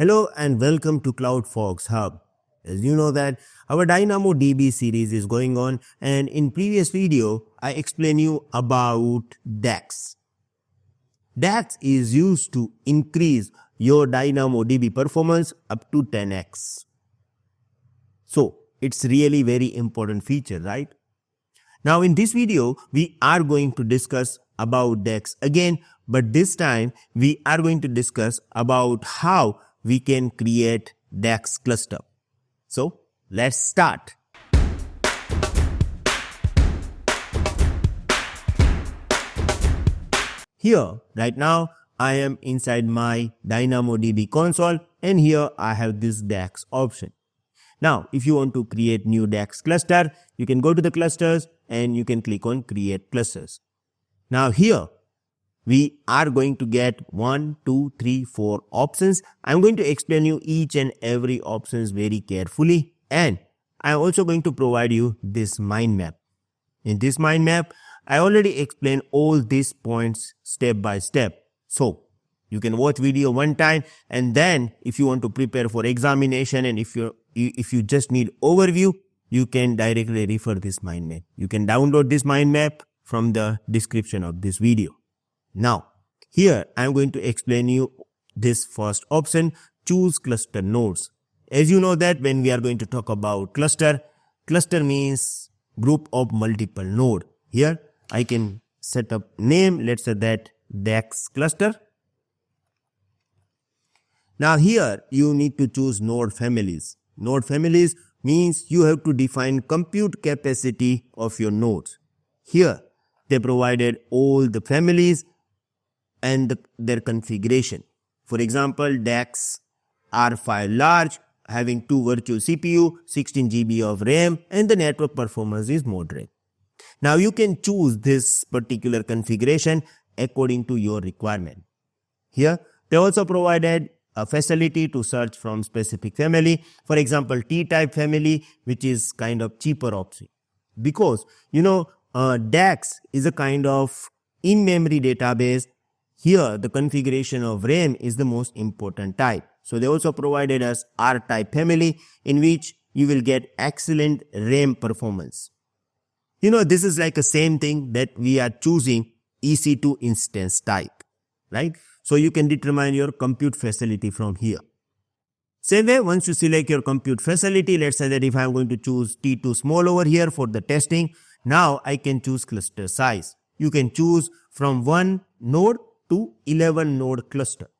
Hello and welcome to CloudFolks HUB. As you know that our DynamoDB series is going on, and in previous video I explained you about DAX. DAX is used to increase your DynamoDB performance up to 10x. So it's really very important feature, right? Now in this video we are going to discuss about DAX again, but this time we are going to discuss about how we can create DAX cluster. So let's start. Here right now I am inside my DynamoDB console, and here I have this DAX option. Now if you want to create new DAX cluster, you can go to the clusters and you can click on create clusters. Now here we are going to get 1, 2, 3, 4 options. I'm going to explain you each and every options very carefully, and I'm also going to provide you this mind map. In this mind map, I already explained all these points step by step. So you can watch video one time, and then if you want to prepare for examination and if you just need overview, you can directly refer this mind map. You can download this mind map from the description of this video. Now, here I am going to explain you this first option, choose cluster nodes. As you know that when we are going to talk about cluster means group of multiple node. Here I can set up name, let's say that DAX cluster. Now here you need to choose node families. Node families means you have to define compute capacity of your nodes. Here they provided all the families and their configuration. For example, DAX R5 large, having 2 virtual CPU, 16 GB of RAM, and the network performance is moderate. Now you can choose this particular configuration according to your requirement. Here they also provided a facility to search from specific family. For example, T-type family, which is kind of cheaper option. Because DAX is a kind of in-memory database. Here, the configuration of RAM is the most important type. So they also provided us R-type family, in which you will get excellent RAM performance. This is like the same thing that we are choosing EC2 instance type, right? So you can determine your compute facility from here. Same way, once you select your compute facility, let's say that if I'm going to choose T2 small over here for the testing, now I can choose cluster size. You can choose from 1 node to 11 node cluster.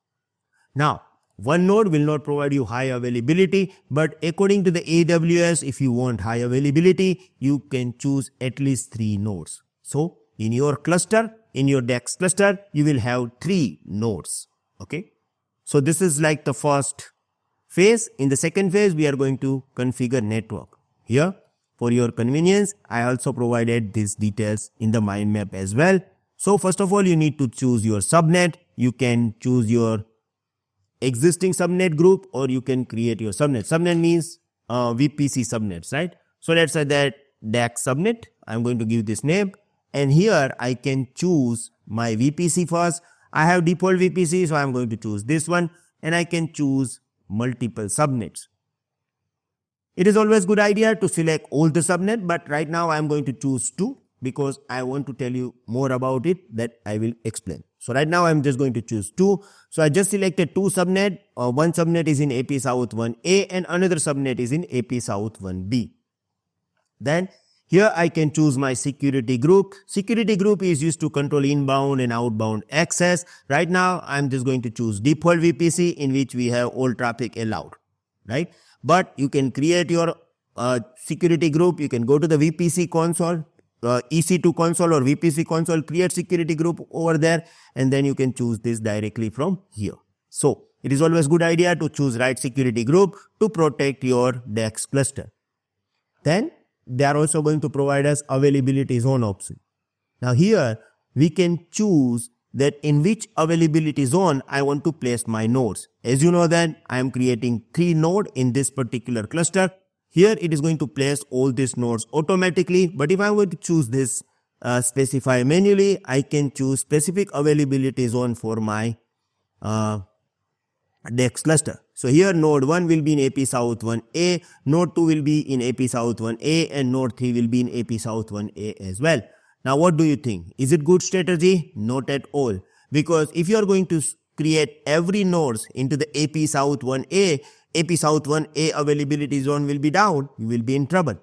Now, 1 node will not provide you high availability, but according to the AWS, if you want high availability, you can choose at least 3 nodes. So, in your cluster, in your DAX cluster, you will have 3 nodes. Okay. So, this is like the first phase. In the second phase, we are going to configure network. Here, for your convenience, I also provided these details in the mind map as well. So first of all, you need to choose your subnet. You can choose your existing subnet group, or you can create your subnet. Subnet means VPC subnets, right? So let's say that DAX subnet. I'm going to give this name, and here I can choose my VPC first. I have default VPC, so I'm going to choose this one, and I can choose multiple subnets. It is always a good idea to select all the subnet, but right now I'm going to choose 2. Because I want to tell you more about it that I will explain. So right now I'm just going to choose 2. So I just selected 2 subnet. One subnet is in AP South 1A and another subnet is in AP South 1B. Then here I can choose my security group. Security group is used to control inbound and outbound access. Right now I'm just going to choose default VPC, in which we have all traffic allowed, right? But you can create your security group. You can go to the VPC console, EC2 console or VPC console, create security group over there, and then you can choose this directly from here. So it is always good idea to choose right security group to protect your DAX cluster. Then they are also going to provide us availability zone option. Now here we can choose that in which availability zone I want to place my nodes. As you know that I am creating 3 nodes in this particular cluster. Here it is going to place all these nodes automatically, but if I were to choose this specify manually, I can choose specific availability zone for my DAX cluster. So here node 1 will be in AP South 1A, node 2 will be in AP South 1A, and node 3 will be in AP South 1A as well. Now what do you think? Is it good strategy? Not at all. Because if you are going to create every nodes into the AP South 1A, AP South 1A availability zone will be down, you will be in trouble.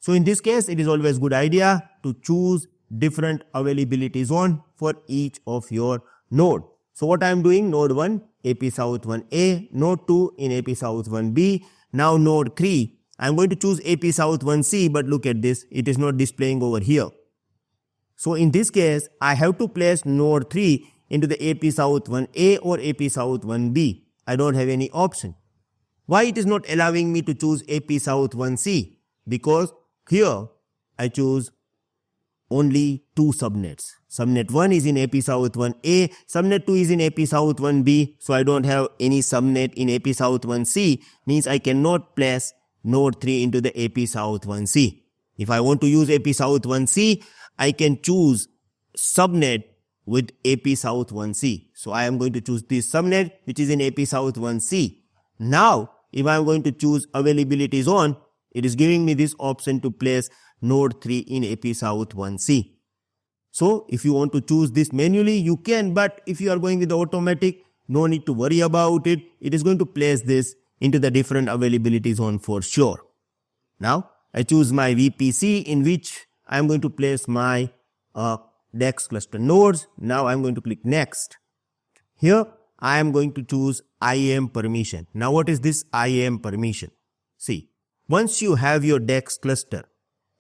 So in this case, it is always good idea to choose different availability zone for each of your node. So what I am doing, node 1, AP South 1A, node 2 in AP South 1B, now node 3, I am going to choose AP South 1C, but look at this, it is not displaying over here. So in this case, I have to place node 3 into the AP South 1A or AP South 1B. I don't have any option. Why it is not allowing me to choose AP South 1C? Because here I choose only two subnets. Subnet 1 is in AP South 1A, subnet 2 is in AP South 1B, so I don't have any subnet in AP South 1C, means I cannot place node 3 into the AP South 1C. If I want to use AP South 1C, I can choose subnet with AP South 1C. So I am going to choose this subnet which is in AP South 1C. Now, if I am going to choose availability zone, it is giving me this option to place node 3 in AP South 1C. So if you want to choose this manually, you can, but if you are going with the automatic, no need to worry about it. It is going to place this into the different availability zone for sure. Now, I choose my VPC in which I am going to place my DAX cluster nodes. Now I am going to click next. Here I am going to choose IAM permission. Now what is this IAM permission? See, once you have your DAX cluster,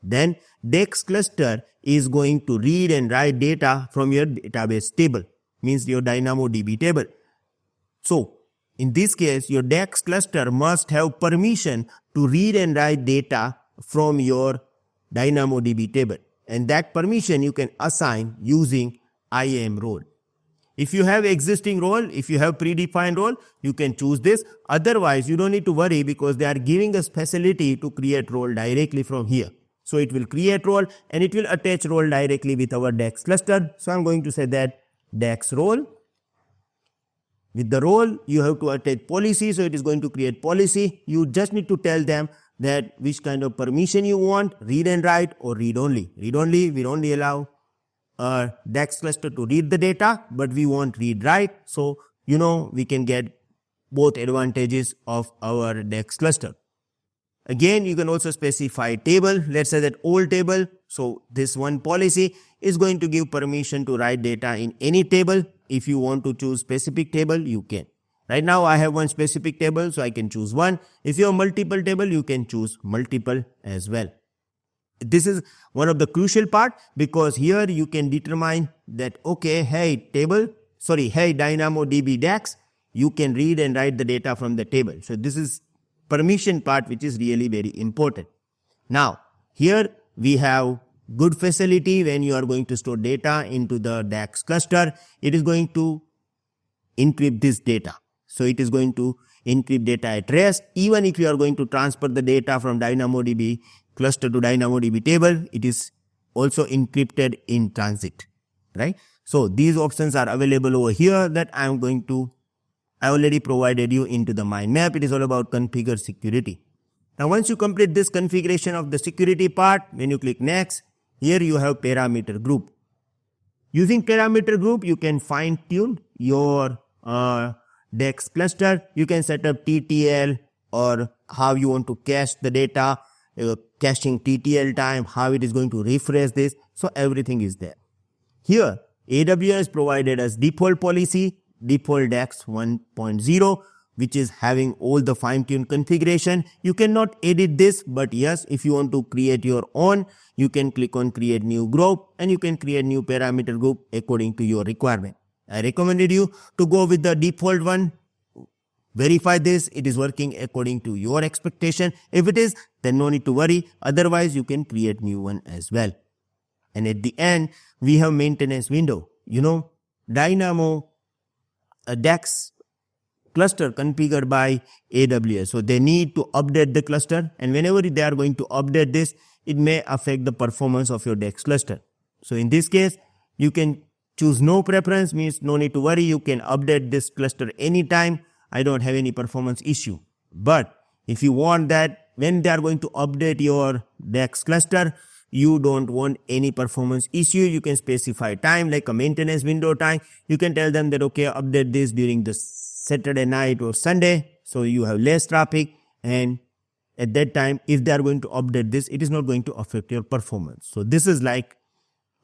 then DAX cluster is going to read and write data from your database table, means your DynamoDB table. So in this case, your DAX cluster must have permission to read and write data from your DynamoDB table, and that permission you can assign using IAM role. If you have existing role, if you have predefined role, you can choose this. Otherwise, you don't need to worry because they are giving us facility to create role directly from here. So it will create role and it will attach role directly with our DAX cluster. So I'm going to say that DAX role. With the role, you have to attach policy. So it is going to create policy. You just need to tell them that which kind of permission you want, read and write or read only. Read only, we only allow our DAX cluster to read the data, but we want read write. So, we can get both advantages of our DAX cluster. Again, you can also specify table. Let's say that all table. So this one policy is going to give permission to write data in any table. If you want to choose specific table, you can. Right now I have one specific table, so I can choose one. If you have multiple table, you can choose multiple as well. This is one of the crucial part because here you can determine that, okay, hey DynamoDB DAX, you can read and write the data from the table. So this is permission part which is really very important. Now, here we have good facility when you are going to store data into the DAX cluster. It is going to encrypt this data. So it is going to encrypt data at rest. Even if you are going to transfer the data from DynamoDB cluster to DynamoDB table, it is also encrypted in transit, right? So these options are available over here that I already provided you into the mind map. It is all about configure security. Now once you complete this configuration of the security part, when you click next, here you have parameter group. Using parameter group, you can fine tune your DAX cluster. You can set up TTL or how you want to cache the data, caching TTL time, how it is going to refresh this. So everything is there. Here, AWS provided us default policy, default DAX 1.0, which is having all the fine-tuned configuration. You cannot edit this, but yes, if you want to create your own, you can click on create new group and you can create new parameter group according to your requirement. I recommended you to go with the default one. Verify this, it is working according to your expectation. If it is, then no need to worry. Otherwise, you can create new one as well. And at the end, we have maintenance window. Dynamo DAX cluster configured by AWS. So they need to update the cluster, and whenever they are going to update this, it may affect the performance of your DAX cluster. So in this case, you can choose no preference, means no need to worry. You can update this cluster anytime. I don't have any performance issue. But if you want that when they are going to update your DAX cluster, you don't want any performance issue, you can specify time like a maintenance window time. You can tell them that, okay, update this during the Saturday night or Sunday, so you have less traffic, and at that time, if they are going to update this, it is not going to affect your performance. So this is like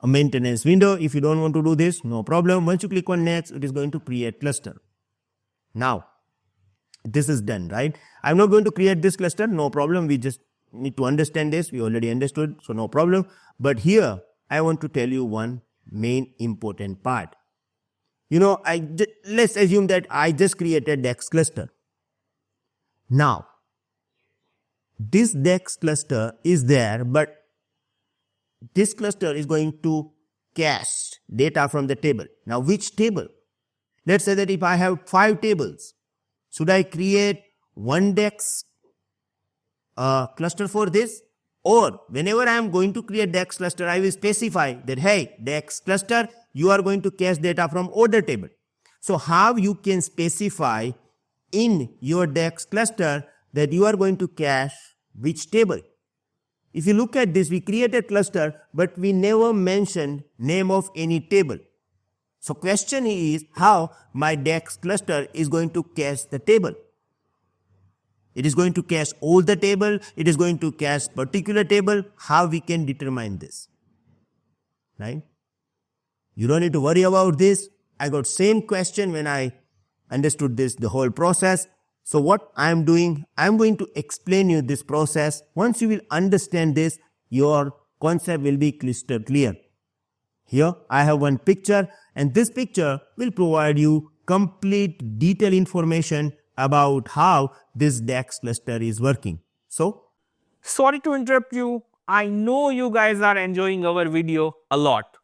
a maintenance window. If you don't want to do this, no problem. Once you click on next, it is going to create cluster. Now, this is done, right? I'm not going to create this cluster, no problem. We just need to understand this. We already understood, so no problem. But here, I want to tell you one main important part. You know, let's assume that I just created DAX cluster. Now, this DAX cluster is there, but this cluster is going to cache data from the table. Now, which table? Let's say that if I have 5 tables, should I create one DAX cluster for this? Or whenever I am going to create DAX cluster, I will specify that, hey, DAX cluster, you are going to cache data from order table. So how you can specify in your DAX cluster that you are going to cache which table? If you look at this, we created cluster, but we never mentioned name of any table. So question is how my DAX cluster is going to cache the table. It is going to cache all the table. It is going to cache particular table. How we can determine this, right? You don't need to worry about this. I got same question when I understood this, the whole process. So what I am doing, I am going to explain you this process. Once you will understand this, your concept will be crystal clear. Here I have one picture, and this picture will provide you complete detailed information about how this DAX cluster is working. So, sorry to interrupt you. I know you guys are enjoying our video a lot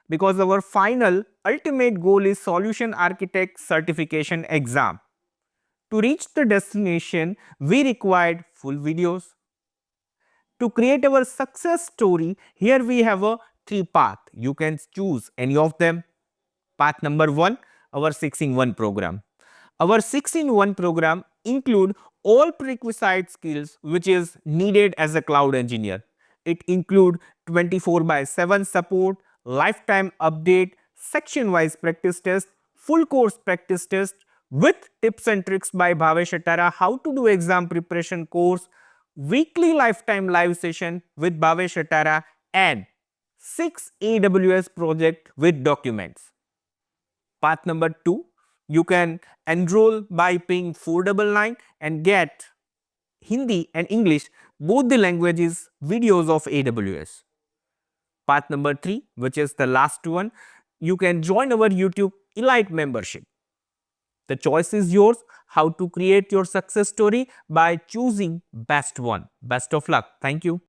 because our final ultimate goal is Solution Architect Certification Exam. To reach the destination, we required full videos. To create our success story, here we have a 3 path. You can choose any of them. Path number 1, our 6-in-1 program. Our 6-in-1 program include all prerequisite skills which is needed as a cloud engineer. It include 24/7 support, lifetime update, section-wise practice test, full course practice test with tips and tricks by Bhavesh Attara, how to do exam preparation course, weekly lifetime live session with Bhavesh Attara, and 6 AWS project with documents. Path number 2, you can enroll by paying 499 and get Hindi and English, both the languages, videos of AWS. Path number 3, which is the last one, you can join our YouTube Elite membership. The choice is yours how to create your success story by choosing best one. Best of luck. Thank you.